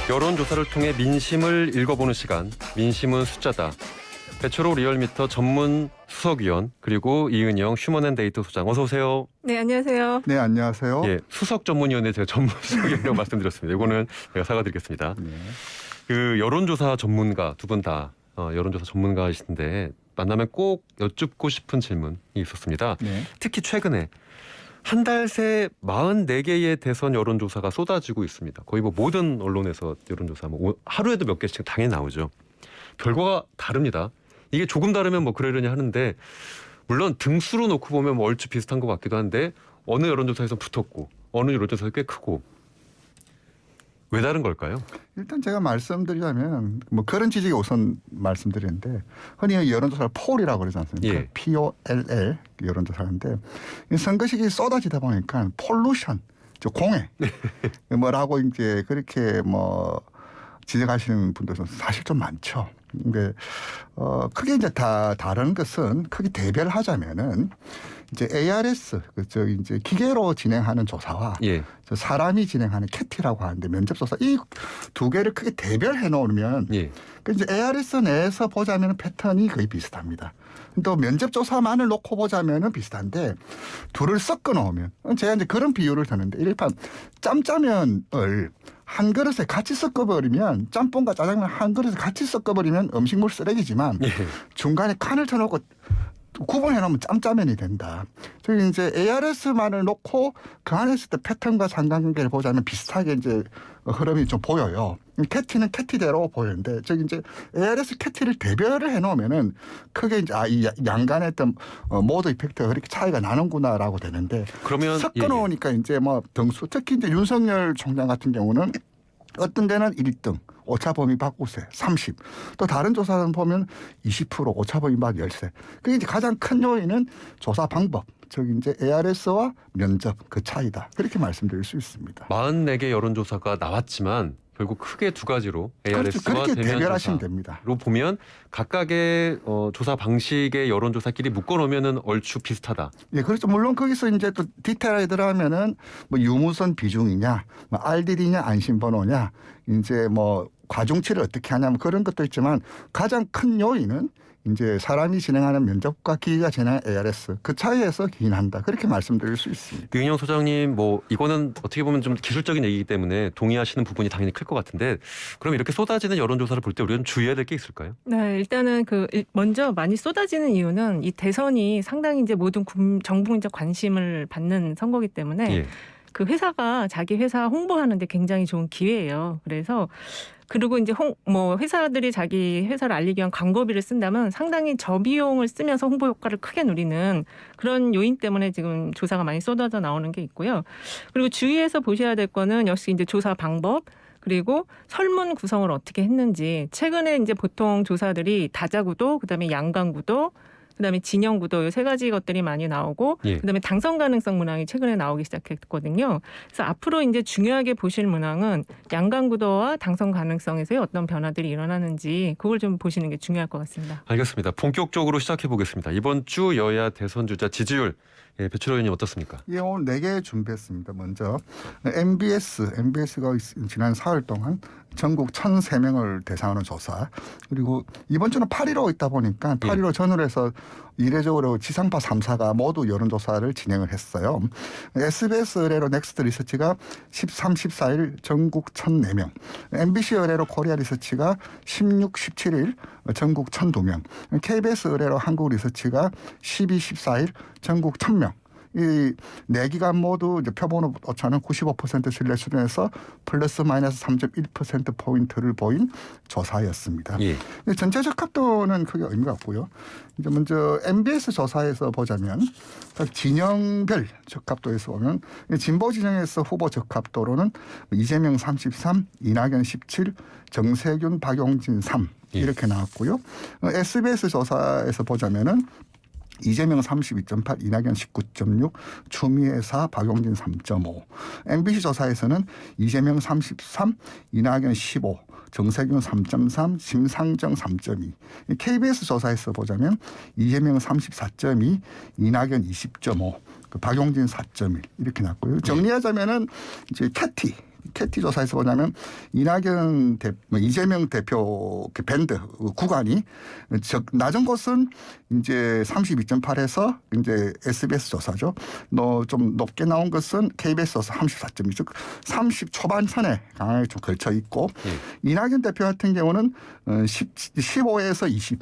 여론조사를 통해 민심을 읽어보는 시간, 민심은 숫자다. 배철호 리얼미터 전문 수석위원 그리고 이은영 휴먼앤데이터 소장 어서 오세요. 네, 안녕하세요. 네, 안녕하세요. 예, 수석 전문위원회 제가 전문 수석이라고 말씀드렸습니다. 이거는 제가 사과드리겠습니다. 네. 그 여론조사 전문가 두 분 다 여론조사 전문가이신데 만나면 꼭 여쭙고 싶은 질문이 있었습니다. 네. 특히 최근에 한 달 새 44개의 대선 여론조사가 쏟아지고 있습니다. 거의 뭐 모든 언론에서 여론조사 하루에도 몇 개씩 당연히 나오죠. 결과가 다릅니다. 이게 조금 다르면 뭐 그러려니 하는데 물론 등수로 놓고 보면 뭐 얼추 비슷한 것 같기도 한데 어느 여론조사에서 붙었고 어느 여론조사에서 꽤 크고 왜 다른 걸까요? 일단 제가 말씀드리자면 뭐 그런 지적이 우선 말씀드리는데 흔히 여론조사를 폴이라고 그러지 않습니까? 예. POLL 여론조사인데 선거식이 쏟아지다 보니까 폴루션, 공해 뭐라고 이제 그렇게 뭐 지적하시는 분들도 사실 좀 많죠. 근데 크게 이제 다른 것은 크게 대별하자면은 이제 ARS 이제 기계로 진행하는 조사와 예. 사람이 진행하는 캐티라고 하는데 면접조사 이 두 개를 크게 대별해 놓으면 예. 이제 ARS 내에서 보자면 패턴이 거의 비슷합니다. 또 면접조사만을 놓고 보자면은 비슷한데 둘을 섞어 놓으면 제가 이제 그런 비유를 드는데 일반 짬짜면을 한 그릇에 같이 섞어버리면 짬뽕과 짜장면 한 그릇에 같이 섞어버리면 음식물 쓰레기지만 예. 중간에 칸을 쳐놓고 구분해 놓으면 짬짜면이 된다. 저희 이제 ARS만을 놓고 그 안에 있을 때 패턴과 상관관계를 보자면 비슷하게 이제 흐름이 좀 보여요. 캐티는 캐티대로 보이는데 저기 이제 ARS 캐티를 대별을 해 놓으면은 크게 이제 이 양간의 어떤 모드 이펙트가 그렇게 차이가 나는구나라고 되는데 그러면 섞어 놓으니까 이제 뭐 등수 특히 이제 윤석열 총장 같은 경우는 어떤 데는 1등, 오차범위 바꾸세 30. 또 다른 조사는 보면 20% 오차범위 밖 13. 그게 이제 가장 큰 요인은 조사 방법. 즉 이제 ARS와 면접 그 차이다. 그렇게 말씀드릴 수 있습니다. 44개 여론조사가 나왔지만 결국 크게 두 가지로 ARS와 그렇게 대면 대별하시면 됩니다. 로 보면 각각의 조사 방식의 여론조사끼리 묶어놓으면은 얼추 비슷하다. 예, 그렇죠. 물론 거기서 이제 또 디테일하게 들어가면은 뭐 유무선 비중이냐, 뭐 RDD냐, 안심번호냐, 이제 뭐 과중치를 어떻게 하냐, 뭐 그런 것도 있지만 가장 큰 요인은 이제 사람이 진행하는 면접과 기계가 진행하는 ARS 그 차이에서 기인한다. 그렇게 말씀드릴 수 있습니다. 유인영 소장님, 뭐 이거는 어떻게 보면 좀 기술적인 얘기이기 때문에 동의하시는 부분이 당연히 클 것 같은데 그럼 이렇게 쏟아지는 여론조사를 볼 때 우리가 좀 주의해야 될 게 있을까요? 네, 일단은 먼저 많이 쏟아지는 이유는 이 대선이 상당히 이제 모든 정부적 관심을 받는 선거기 때문에 예. 그 회사가 자기 회사 홍보하는데 굉장히 좋은 기회예요. 그리고 이제 회사들이 자기 회사를 알리기 위한 광고비를 쓴다면 상당히 저비용을 쓰면서 홍보 효과를 크게 누리는 그런 요인 때문에 지금 조사가 많이 쏟아져 나오는 게 있고요. 그리고 주의해서 보셔야 될 거는 역시 이제 조사 방법 그리고 설문 구성을 어떻게 했는지 최근에 이제 보통 조사들이 다자구도 그다음에 양강구도 그다음에 진영구도 이 세 가지 것들이 많이 나오고 예. 그다음에 당선 가능성 문항이 최근에 나오기 시작했거든요. 그래서 앞으로 이제 중요하게 보실 문항은 양강구도와 당선 가능성에서의 어떤 변화들이 일어나는지 그걸 좀 보시는 게 중요할 것 같습니다. 알겠습니다. 본격적으로 시작해 보겠습니다. 이번 주 여야 대선 주자 지지율 배철호 의원님 어떻습니까? 예, 오늘 4개 준비했습니다. 먼저 MBS가 지난 4월 동안 전국 1,003명을 대상으로 조사. 그리고 이번 주는 8.15 있다 보니까 8.15 전후로 해서 이례적으로 지상파 3사가 모두 여론조사를 진행을 했어요. SBS 의뢰로 넥스트 리서치가 13, 14일 전국 1,004명. MBC 의뢰로 코리아 리서치가 16, 17일 전국 1,002명. KBS 의뢰로 한국 리서치가 12, 14일 전국 1,000명. 이 4기관 모두 이제 표본오 오차는 95% 신뢰 수준에서 플러스 마이너스 3.1%포인트를 보인 조사였습니다. 예. 전체 적합도는 크게 의미가 없고요. 이제 먼저 MBS 조사에서 보자면 각 진영별 적합도에서 보면 진보 진영에서 후보 적합도로는 이재명 33, 이낙연 17, 정세균, 박용진 3 이렇게 나왔고요. SBS 조사에서 보자면은 이재명 32.8, 이낙연 19.6, 추미애 4, 박용진 3.5. MBC 조사에서는 이재명 33, 이낙연 15, 정세균 3.3, 심상정 3.2. KBS 조사에서 보자면 이재명 34.2, 이낙연 20.5, 박용진 4.1 이렇게 났고요. 정리하자면은 이제 캐티 캐티 조사에서 보냐면 이재명 대표 그 밴드 구간이 낮은 곳은 이제 32.8에서 이제 SBS 조사죠. 좀 높게 나온 것은 KBS 조사 34.2, 즉 30 초반선에 강하게 좀 걸쳐 있고 이낙연 대표 같은 경우는 15에서 20,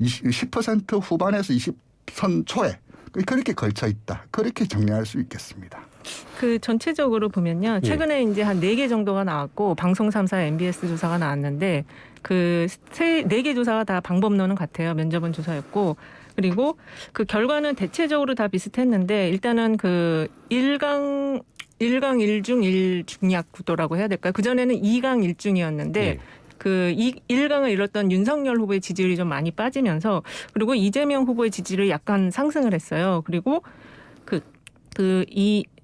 10% 후반에서 20선 초에 그렇게 걸쳐 있다. 그렇게 정리할 수 있겠습니다. 그 전체적으로 보면요. 최근에 이제 한 4개 정도가 나왔고 방송 3사 MBS 조사가 나왔는데 그 4개 조사가 다 방법론은 같아요. 면접은 조사였고 그리고 그 결과는 대체적으로 다 비슷했는데 일단은 그 1강 1중 1중약 구도라고 해야 될까요? 그전에는 2강 1중이었는데 그 1강을 잃었던 윤석열 후보의 지지율이 좀 많이 빠지면서 그리고 이재명 후보의 지지율이 약간 상승을 했어요. 그리고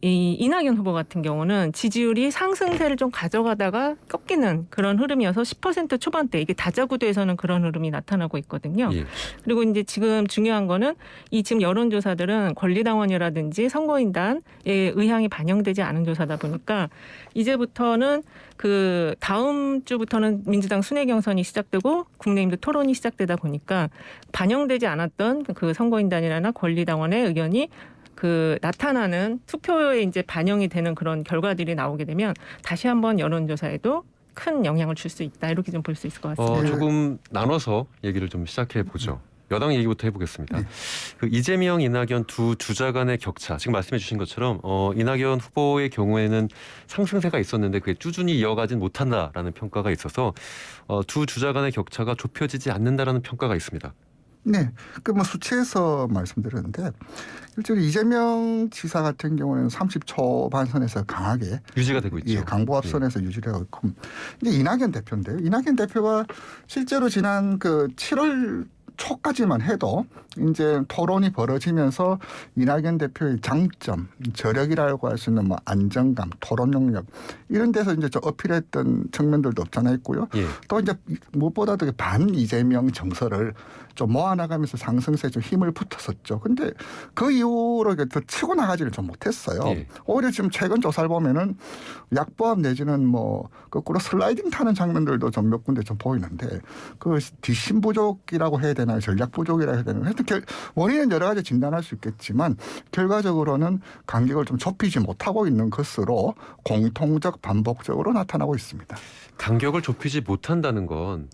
이낙연 후보 같은 경우는 지지율이 상승세를 좀 가져가다가 꺾이는 그런 흐름이어서 10% 초반대 이게 다자구도에서는 그런 흐름이 나타나고 있거든요. 그리고 이제 지금 중요한 거는 이 지금 여론조사들은 권리당원이라든지 선거인단의 의향이 반영되지 않은 조사다 보니까 이제부터는 그 다음 주부터는 민주당 순회 경선이 시작되고 국내임도 토론이 시작되다 보니까 반영되지 않았던 그 선거인단이나 권리당원의 의견이 그 나타나는 투표에 이제 반영이 되는 그런 결과들이 나오게 되면 다시 한번 여론조사에도 큰 영향을 줄 수 있다 이렇게 좀 볼 수 있을 것 같습니다. 조금 나눠서 얘기를 좀 시작해 보죠. 여당 얘기부터 해보겠습니다. 그 이재명, 이낙연 두 주자 간의 격차 지금 말씀해 주신 것처럼 이낙연 후보의 경우에는 상승세가 있었는데 그게 꾸준히 이어가진 못한다라는 평가가 있어서 두 주자 간의 격차가 좁혀지지 않는다라는 평가가 있습니다. 네, 그 뭐 수치에서 말씀드렸는데 실제로 이재명 지사 같은 경우는 30초반선에서 강하게 유지가 되고 있죠. 강보합선에서 유지되고 있고 이제 이낙연 대표인데요. 이낙연 대표가 실제로 지난 그 7월 초까지만 해도 이제 토론이 벌어지면서 이낙연 대표의 장점, 저력이라고 할 수 있는 뭐 안정감, 토론 능력 이런 데서 이제 좀 어필했던 측면들도 없잖아 있고요. 또 이제 무엇보다도 반 이재명 정서를 좀 모아나가면서 상승세에 좀 힘을 붙었었죠. 근데 그 이후로 더 치고 나가지를 좀 못했어요. 오히려 지금 최근 조사를 보면은 약보합 내지는 뭐 거꾸로 슬라이딩 타는 장면들도 좀 몇 군데 좀 보이는데 그 뒷심 부족이라고 해야 되나요? 전략 부족이라고 해야 되나요? 하여튼 원인은 여러 가지 진단할 수 있겠지만 결과적으로는 간격을 좀 좁히지 못하고 있는 것으로 공통적 반복적으로 나타나고 있습니다. 간격을 좁히지 못한다는 건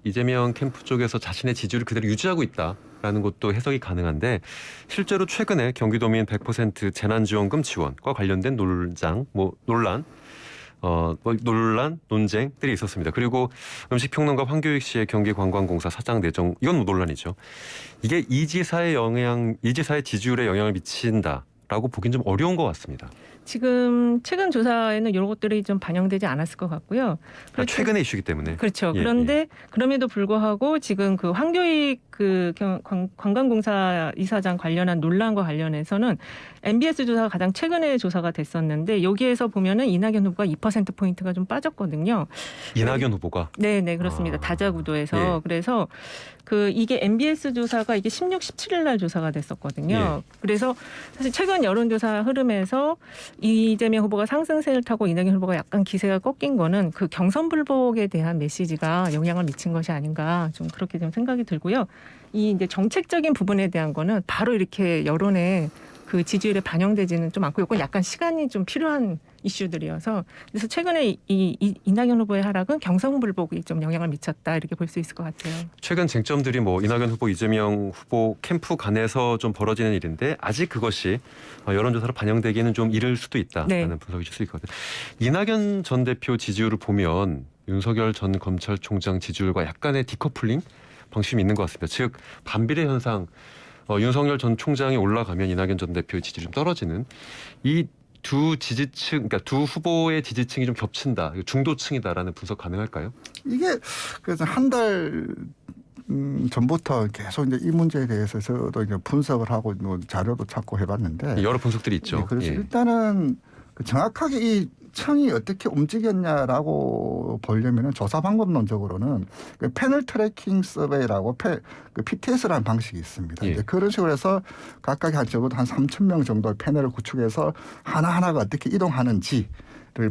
이재명 캠프 쪽에서 자신의 지지율을 그대로 유지하고 있다라는 것도 해석이 가능한데 실제로 최근에 경기도민 100% 재난지원금 지원과 관련된 논쟁들이 있었습니다. 그리고 음식평론가 황교익 씨의 경기관광공사 사장 내정 이건 뭐 논란이죠. 이게 이 지사의 지지율에 영향을 미친다라고 보긴 좀 어려운 것 같습니다. 지금 최근 조사에는 이런 것들이 좀 반영되지 않았을 것 같고요. 최근의 이슈이기 때문에. 그렇죠. 그런데 그럼에도 불구하고 지금 그 황교익 그 관광공사 이사장 관련한 논란과 관련해서는 MBS 조사가 가장 최근에 조사가 됐었는데 여기에서 보면은 이낙연 후보가 2%포인트가 좀 빠졌거든요. 이낙연 후보가? 네, 그렇습니다. 다자구도에서. 그래서 이게 MBS 조사가 이게 16, 17일 날 조사가 됐었거든요. 그래서 사실 최근 여론조사 흐름에서 이재명 후보가 상승세를 타고 이낙연 후보가 약간 기세가 꺾인 거는 그 경선 불복에 대한 메시지가 영향을 미친 것이 아닌가 좀 그렇게 좀 생각이 들고요. 이 이제 정책적인 부분에 대한 거는 바로 이렇게 여론에 그 지지율에 반영되지는 좀 않고 이건 약간 시간이 좀 필요한 이슈들이어서 그래서 최근에 이낙연 후보의 하락은 경선 불복이 좀 영향을 미쳤다 이렇게 볼 수 있을 것 같아요. 최근 쟁점들이 뭐 이낙연 후보, 이재명 후보 캠프 간에서 좀 벌어지는 일인데 아직 그것이 여론조사로 반영되기에는 좀 이를 수도 있다라는 분석이 줄 수 있거든요. 이낙연 전 대표 지지율을 보면 윤석열 전 검찰총장 지지율과 약간의 디커플링 방식이 있는 것 같습니다. 즉 반비례 현상 윤석열 전 총장이 올라가면 이낙연 전 대표의 지지율이 좀 떨어지는 이 두 지지층, 그러니까 두 후보의 지지층이 좀 겹친다, 중도층이다라는 분석 가능할까요? 이게 그래서 한 달 전부터 계속 이제 이 문제에 대해서 저도 이제 분석을 하고 자료도 찾고 해봤는데 여러 분석들이 있죠. 그래서 일단은 정확하게 이 층이 어떻게 움직였냐라고 보려면은 조사 방법론적으로는 패널 트래킹 서베이라고 PTS라는 방식이 있습니다. 이제 그런 식으로 해서 각각 적어도 한 3,000명 정도의 패널을 구축해서 하나하나가 어떻게 이동하는지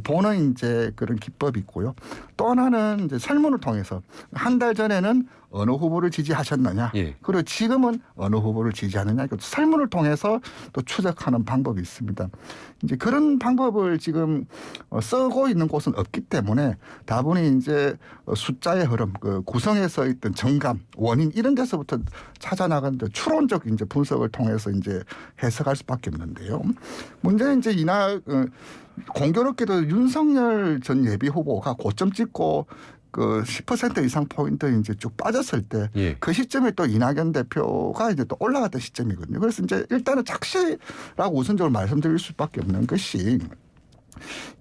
보는 이제 그런 기법이 있고요. 또 하나는 이제 설문을 통해서 한 달 전에는 어느 후보를 지지하셨느냐, 예. 그리고 지금은 어느 후보를 지지하느냐, 이것도 설문을 통해서 또 추적하는 방법이 있습니다. 이제 그런 방법을 지금 쓰고 있는 곳은 없기 때문에 다분히 이제 숫자의 흐름, 그 구성에서 있던 정감, 원인 이런 데서부터 찾아 나가는 추론적 이제 분석을 통해서 이제 해석할 수밖에 없는데요. 문제는 이제 공교롭게도 윤석열 전 예비 후보가 고점 찍고 그 10% 이상 포인트 이제 쭉 빠졌을 때 그 시점에 또 이낙연 대표가 이제 또 올라갔던 시점이거든요. 그래서 이제 일단은 착시라고 우선적으로 말씀드릴 수밖에 없는 것이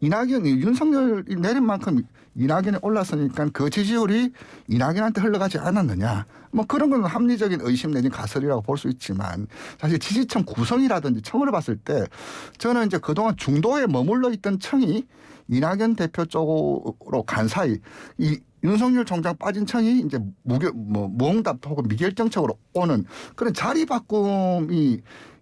윤석열이 내린 만큼 이낙연이 올랐으니까 그 지지율이 이낙연한테 흘러가지 않았느냐. 뭐 그런 건 합리적인 의심 내지 가설이라고 볼 수 있지만 사실 지지층 구성이라든지 청을 봤을 때 저는 이제 그동안 중도에 머물러 있던 청이 이낙연 대표 쪽으로 간 사이 이 윤석열 총장 빠진 청이 이제 무응답 혹은 미결정책으로 오는 그런 자리 바꿈이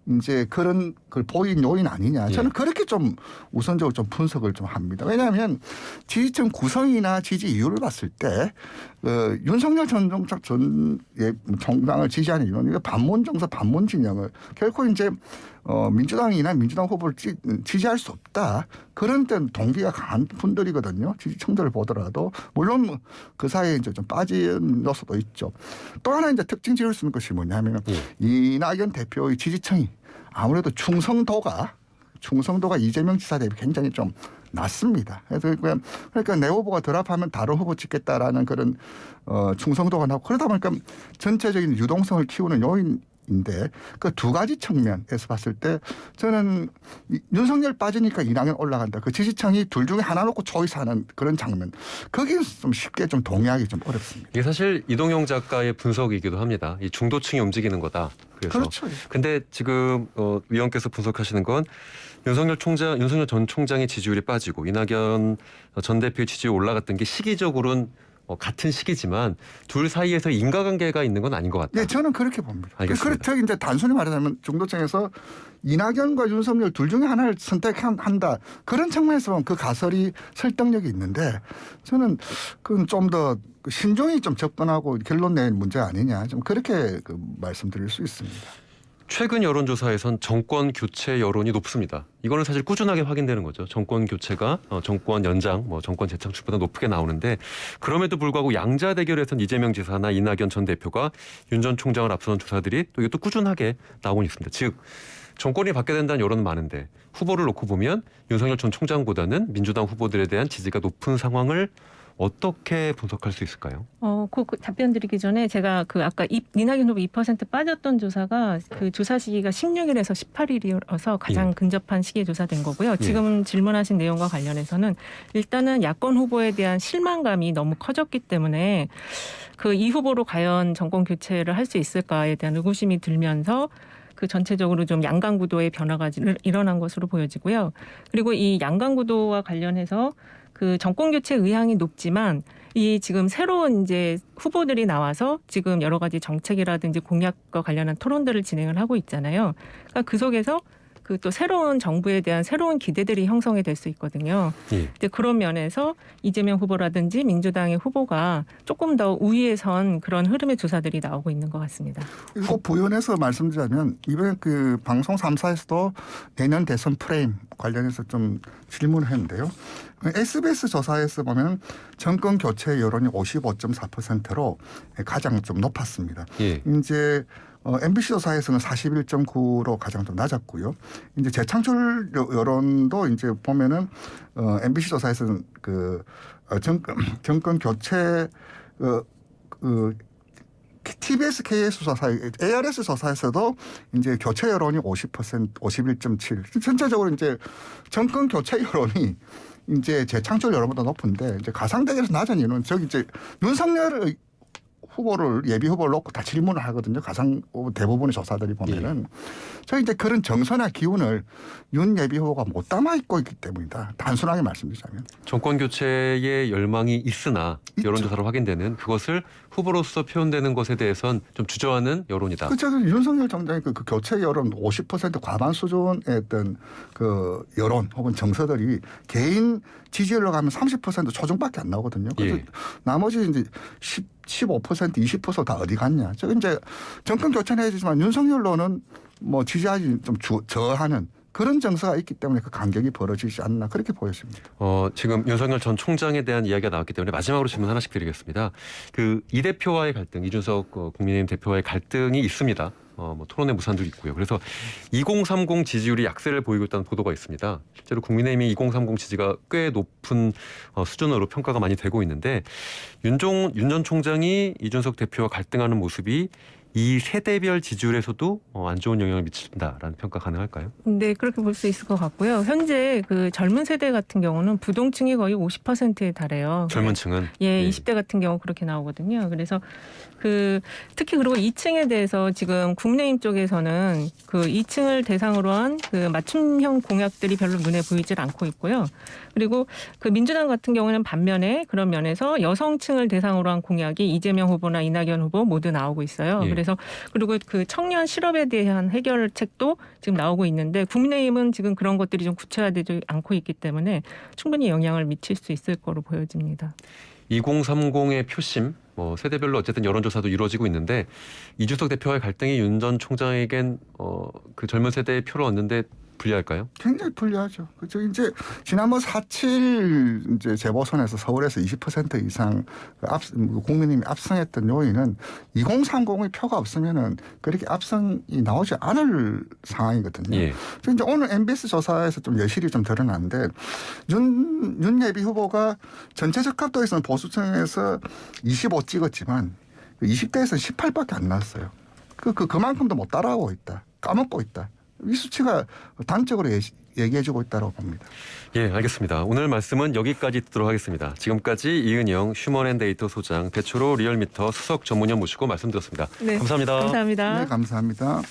이제 그런 걸 보인 요인 아니냐. 저는 그렇게 좀 우선적으로 좀 분석을 좀 합니다. 왜냐하면 지지층 구성이나 지지 이유를 봤을 때 윤석열 전 총장을 지지하는 이유는 반문 정서, 반문 진영을 결코 이제 민주당이나 민주당 후보를 지지할 수 없다. 그런 때는 동기가 강한 분들이거든요. 지지층들을 보더라도 물론 그 사이에 이제 좀 빠진 요소도 있죠. 또 하나 이제 특징 지을 수 있는 것이 뭐냐면 이낙연 대표의 지지층이 아무래도 충성도가 이재명 지사 대비 굉장히 좀 낮습니다. 그래서 그러니까 내 후보가 드랍하면 다른 후보 찍겠다라는 그런 충성도가 나고 그러다 보니까 전체적인 유동성을 키우는 요인인데 그 두 가지 측면에서 봤을 때 저는 윤석열 빠지니까 이낙연 올라간다. 그 지지층이 둘 중에 하나 놓고 초이스하는 그런 장면. 거기에 좀 쉽게 좀 동의하기 좀 어렵습니다. 이게 사실 이동영 작가의 분석이기도 합니다. 이 중도층이 움직이는 거다. 그래서. 그렇죠. 근데 지금 위원께서 분석하시는 건 윤석열 전 총장의 지지율이 빠지고 이낙연 전 대표의 지지율이 올라갔던 게 시기적으로는 같은 시기지만 둘 사이에서 인과관계가 있는 건 아닌 것 같다. 네, 저는 그렇게 봅니다. 알겠습니다. 그렇게 이제 단순히 말하자면 중도층에서 이낙연과 윤석열 둘 중에 하나를 선택한다. 그런 측면에서 보면 그 가설이 설득력이 있는데 저는 그건 좀 더 신중히 좀 접근하고 결론 낼 문제 아니냐. 좀 그렇게 말씀드릴 수 있습니다. 최근 여론조사에선 정권 교체 여론이 높습니다. 이거는 사실 꾸준하게 확인되는 거죠. 정권 교체가 정권 연장, 정권 재창출보다 높게 나오는데 그럼에도 불구하고 양자 대결에선 이재명 지사나 이낙연 전 대표가 윤 전 총장을 앞서는 조사들이 또 이것도 꾸준하게 나오고 있습니다. 즉 정권이 바뀌게 된다는 여론은 많은데 후보를 놓고 보면 윤석열 전 총장보다는 민주당 후보들에 대한 지지가 높은 상황을 어떻게 분석할 수 있을까요? 그 답변 드리기 전에 제가 아까 이낙연 후보 2% 빠졌던 조사가 그 조사 시기가 16일에서 18일이어서 가장 근접한 시기에 조사된 거고요. 지금 질문하신 내용과 관련해서는 일단은 야권 후보에 대한 실망감이 너무 커졌기 때문에 이 후보로 과연 정권 교체를 할 수 있을까에 대한 의구심이 들면서 그 전체적으로 좀 양강 구도의 변화가 일어난 것으로 보여지고요. 그리고 이 양강 구도와 관련해서 그 정권 교체 의향이 높지만 이 지금 새로운 이제 후보들이 나와서 지금 여러 가지 정책이라든지 공약과 관련한 토론들을 진행을 하고 있잖아요. 그러니까 그 속에서 그 또 새로운 정부에 대한 새로운 기대들이 형성이 될 수 있거든요. 근데 그런 면에서 이재명 후보라든지 민주당의 후보가 조금 더 우위에 선 그런 흐름의 조사들이 나오고 있는 것 같습니다. 꼭 부연해서 말씀드리자면 이번에 그 방송 3사에서도 내년 대선 프레임 관련해서 좀 질문을 했는데요. SBS 조사에서 보면 정권 교체 여론이 55.4%로 가장 좀 높았습니다. 이제 MBC 조사에서는 41.9로 가장 좀 낮았고요. 이제 재창출 여론도 이제 보면은 MBC 조사에서는 정권 교체 TBS, KS 조사, ARS 조사에서도 이제 교체 여론이 50%, 51.7. 전체적으로 이제 정권 교체 여론이 이제 재창출 여론보다 높은데 이제 가상대결에서 낮은 이유는 저기 이제 윤석열 후보를 예비 후보를 놓고 다 질문을 하거든요. 가장 대부분의 조사들이 보면은 저 이제 그런 정서나 기운을 윤 예비 후보가 못 담아 있고 있기 때문이다. 단순하게 말씀드리자면. 정권 교체의 열망이 있으나 있죠. 여론조사로 확인되는 그것을 후보로서 표현되는 것에 대해선 좀 주저하는 여론이다. 그렇죠. 윤석열 정당의 그 교체 여론 50% 과반 수준의 어떤 그 여론 혹은 정서들이 개인 지지율로 가면 30% 초중밖에 안 나오거든요. 그래서 예. 나머지 이제 15% 20%다 어디 갔냐. 저 이제 정권 교체는 해야지만 윤석열로는 뭐 지지하지 좀 저하는 그런 정서가 있기 때문에 그 간격이 벌어지지 않나 그렇게 보여집니다. 지금 윤석열 전 총장에 대한 이야기가 나왔기 때문에 마지막으로 질문 하나씩 드리겠습니다. 그 이 대표와의 갈등, 이준석 국민의힘 대표와의 갈등이 있습니다. 뭐 토론회 무산도 있고요. 그래서 2030 지지율이 약세를 보이고 있다는 보도가 있습니다. 실제로 국민의힘이 2030 지지가 꽤 높은 수준으로 평가가 많이 되고 있는데 윤 전 총장이 이준석 대표와 갈등하는 모습이 이 세대별 지지율에서도 안 좋은 영향을 미친다라는 평가 가능할까요? 네, 그렇게 볼 수 있을 것 같고요. 현재 그 젊은 세대 같은 경우는 부동층이 거의 50%에 달해요. 젊은 층은 예, 20대 같은 경우 그렇게 나오거든요. 그래서 특히 그리고 2층에 대해서 지금 국민의힘 쪽에서는 그 2층을 대상으로 한 그 맞춤형 공약들이 별로 눈에 보이질 않고 있고요. 그리고 그 민주당 같은 경우는 반면에 그런 면에서 여성층을 대상으로 한 공약이 이재명 후보나 이낙연 후보 모두 나오고 있어요. 예. 그래서 그리고 그 청년 실업에 대한 해결책도 지금 나오고 있는데 국민의힘은 지금 그런 것들이 좀 구체화되지 않고 있기 때문에 충분히 영향을 미칠 수 있을 거로 보여집니다. 2030의 표심, 세대별로 어쨌든 여론조사도 이루어지고 있는데 이준석 대표와의 갈등이 윤 전 총장에겐 그 젊은 세대의 표를 얻는데 불리할까요? 굉장히 불리하죠. 그죠. 이제 지난번 4.7 이제 재보선에서 서울에서 20% 이상 국민의힘이 압승했던 요인은 2030의 표가 없으면은 그렇게 압승이 나오지 않을 상황이거든요. 예. 그래서 이제 오늘 MBS 조사에서 좀 여실히 좀 드러났는데 윤 예비 후보가 전체 적합도에서는 보수층에서 25 찍었지만 20대에서는 18밖에 안 나왔어요. 그만큼도 못 따라오고 있다. 까먹고 있다. 이 수치가 단적으로 얘기해주고 있다고 봅니다. 예, 알겠습니다. 오늘 말씀은 여기까지 듣도록 하겠습니다. 지금까지 이은영 휴먼앤데이터 소장, 배초로 리얼미터 수석 전문위원 모시고 말씀드렸습니다. 네, 감사합니다. 감사합니다. 네, 감사합니다.